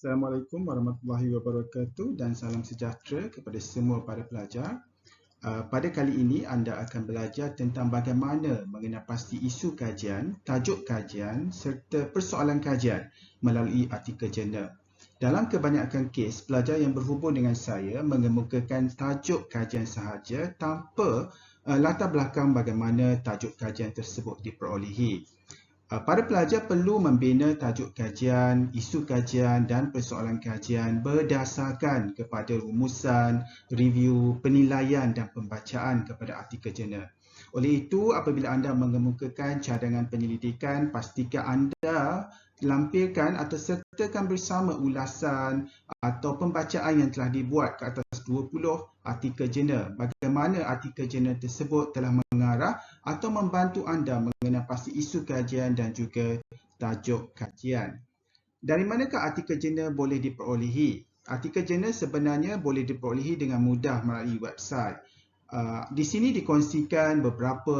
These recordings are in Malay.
Assalamualaikum warahmatullahi wabarakatuh dan salam sejahtera kepada semua para pelajar. Pada kali ini anda akan belajar tentang bagaimana mengenal pasti isu kajian, tajuk kajian serta persoalan kajian melalui artikel jurnal. Dalam kebanyakan kes, pelajar yang berhubung dengan saya mengemukakan tajuk kajian sahaja tanpa latar belakang bagaimana tajuk kajian tersebut diperolehi. Para pelajar perlu membina tajuk kajian, isu kajian dan persoalan kajian berdasarkan kepada rumusan, review, penilaian dan pembacaan kepada artikel jurnal. Oleh itu, apabila anda mengemukakan cadangan penyelidikan, pastikan anda lampirkan atau sertakan bersama ulasan atau pembacaan yang telah dibuat ke atas 20 artikel jurnal. Bagaimana artikel jurnal tersebut telah mengarah atau membantu anda mengenal pasti isu kajian dan juga tajuk kajian. Dari manakah artikel jurnal boleh diperolehi? Artikel jurnal sebenarnya boleh diperolehi dengan mudah melalui website. Di sini dikongsikan beberapa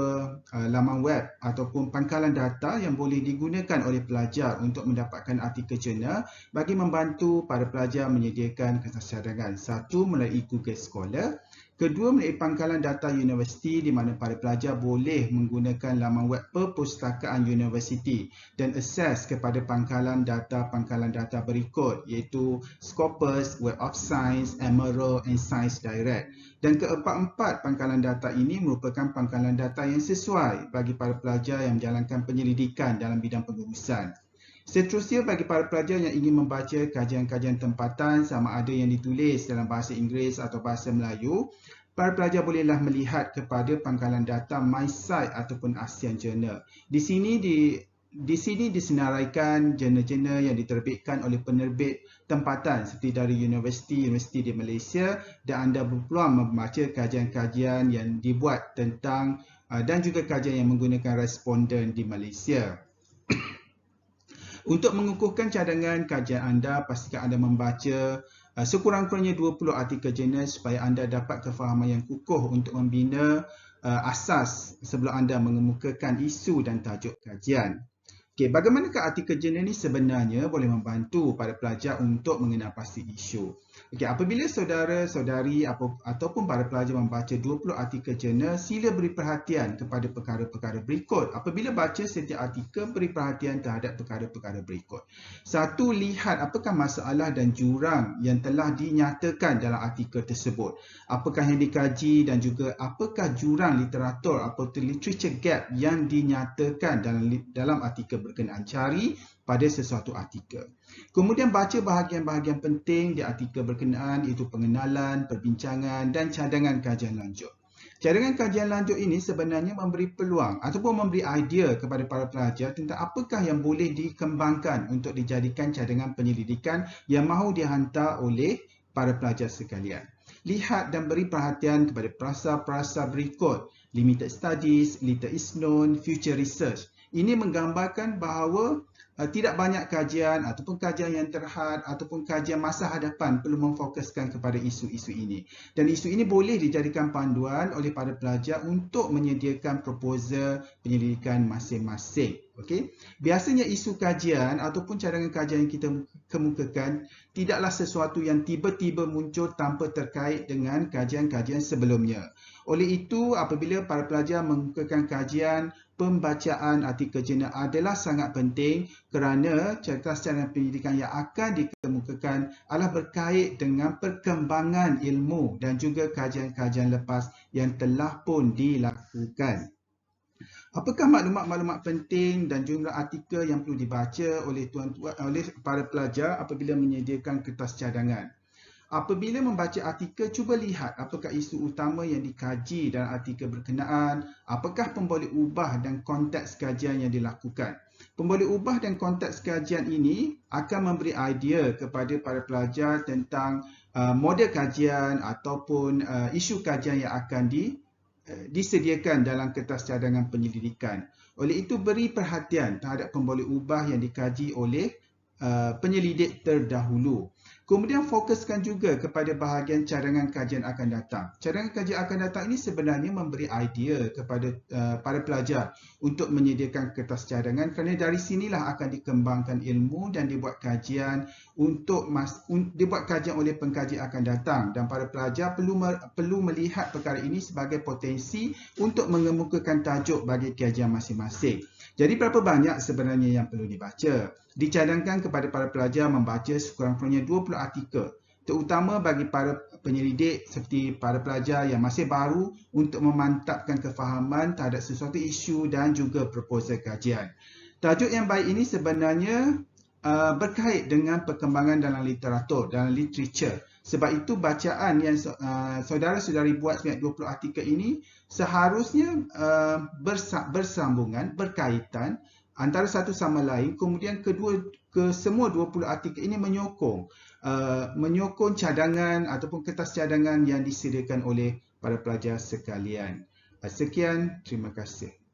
laman web ataupun pangkalan data yang boleh digunakan oleh pelajar untuk mendapatkan artikel jurnal bagi membantu para pelajar menyediakan kertas cadangan. Satu, melalui Google Scholar. Kedua, melalui pangkalan data universiti di mana para pelajar boleh menggunakan laman web perpustakaan universiti dan akses kepada pangkalan data berikut iaitu Scopus, Web of Science, Emerald and Science Direct. Dan keempat-empat pangkalan data ini merupakan pangkalan data yang sesuai bagi para pelajar yang menjalankan penyelidikan dalam bidang pengurusan. Seterusnya, bagi para pelajar yang ingin membaca kajian-kajian tempatan sama ada yang ditulis dalam bahasa Inggeris atau bahasa Melayu, para pelajar bolehlah melihat kepada pangkalan data MySite ataupun ASEAN Journal. Di sini disenaraikan jurnal-jurnal yang diterbitkan oleh penerbit tempatan seperti dari universiti-universiti di Malaysia, dan anda berpeluang membaca kajian-kajian yang dibuat tentang dan juga kajian yang menggunakan responden di Malaysia. Untuk mengukuhkan cadangan kajian anda, pastikan anda membaca sekurang-kurangnya 20 artikel jurnal supaya anda dapat kefahaman yang kukuh untuk membina asas sebelum anda mengemukakan isu dan tajuk kajian. Okey, bagaimanakah artikel jurnal ini sebenarnya boleh membantu para pelajar untuk mengenal pasti isu? Okey, apabila saudara-saudari ataupun para pelajar membaca 20 artikel jurnal, sila beri perhatian kepada perkara-perkara berikut. Apabila baca setiap artikel, beri perhatian terhadap perkara-perkara berikut. Satu, lihat apakah masalah dan jurang yang telah dinyatakan dalam artikel tersebut. Apakah yang dikaji dan juga apakah jurang literatur atau literature gap yang dinyatakan dalam artikel berkenaan. Cari pada sesuatu artikel. Kemudian baca bahagian-bahagian penting di artikel berkenaan iaitu pengenalan, perbincangan dan cadangan kajian lanjut. Cadangan kajian lanjut ini sebenarnya memberi peluang ataupun memberi idea kepada para pelajar tentang apakah yang boleh dikembangkan untuk dijadikan cadangan penyelidikan yang mahu dihantar oleh para pelajar sekalian. Lihat dan beri perhatian kepada prasa-prasa berikut: limited studies, little is known, future research. Ini menggambarkan bahawa tidak banyak kajian ataupun kajian yang terhad ataupun kajian masa hadapan perlu memfokuskan kepada isu-isu ini. Dan isu ini boleh dijadikan panduan oleh para pelajar untuk menyediakan proposal penyelidikan masing-masing. Okey. Biasanya isu kajian ataupun cadangan kajian yang kita kemukakan tidaklah sesuatu yang tiba-tiba muncul tanpa terkait dengan kajian-kajian sebelumnya. Oleh itu, apabila para pelajar mengemukakan kajian, pembacaan artikel jurnal adalah sangat penting kerana kertas cadangan pendidikan yang akan dikemukakan adalah berkait dengan perkembangan ilmu dan juga kajian-kajian lepas yang telah pun dilakukan. Apakah maklumat-maklumat penting dan jumlah artikel yang perlu dibaca oleh para pelajar apabila menyediakan kertas cadangan? Apabila membaca artikel, cuba lihat apakah isu utama yang dikaji dalam artikel berkenaan, apakah pemboleh ubah dan konteks kajian yang dilakukan. Pemboleh ubah dan konteks kajian ini akan memberi idea kepada para pelajar tentang model kajian ataupun isu kajian yang akan disediakan dalam kertas cadangan penyelidikan. Oleh itu, beri perhatian terhadap pemboleh ubah yang dikaji oleh penyelidik terdahulu. Kemudian fokuskan juga kepada bahagian cadangan kajian akan datang. Cadangan kajian akan datang ini sebenarnya memberi idea kepada para pelajar untuk menyediakan kertas cadangan, kerana dari sinilah akan dikembangkan ilmu dan dibuat kajian oleh pengkaji akan datang, dan para pelajar perlu melihat perkara ini sebagai potensi untuk mengemukakan tajuk bagi kajian masing-masing. Jadi berapa banyak sebenarnya yang perlu dibaca? Dicadangkan kepada para pelajar membaca sekurang-kurangnya 20 artikel, terutama bagi para penyelidik seperti para pelajar yang masih baru, untuk memantapkan kefahaman terhadap sesuatu isu dan juga proposal kajian. Tajuk yang baik ini sebenarnya berkait dengan perkembangan dalam literatur, dalam literature. Sebab itu bacaan yang saudara-saudari buat sebanyak 20 artikel ini seharusnya bersambungan, berkaitan antara satu sama lain. Kemudian semua 20 artikel ini menyokong cadangan ataupun kertas cadangan yang disediakan oleh para pelajar sekalian. Sekian, terima kasih.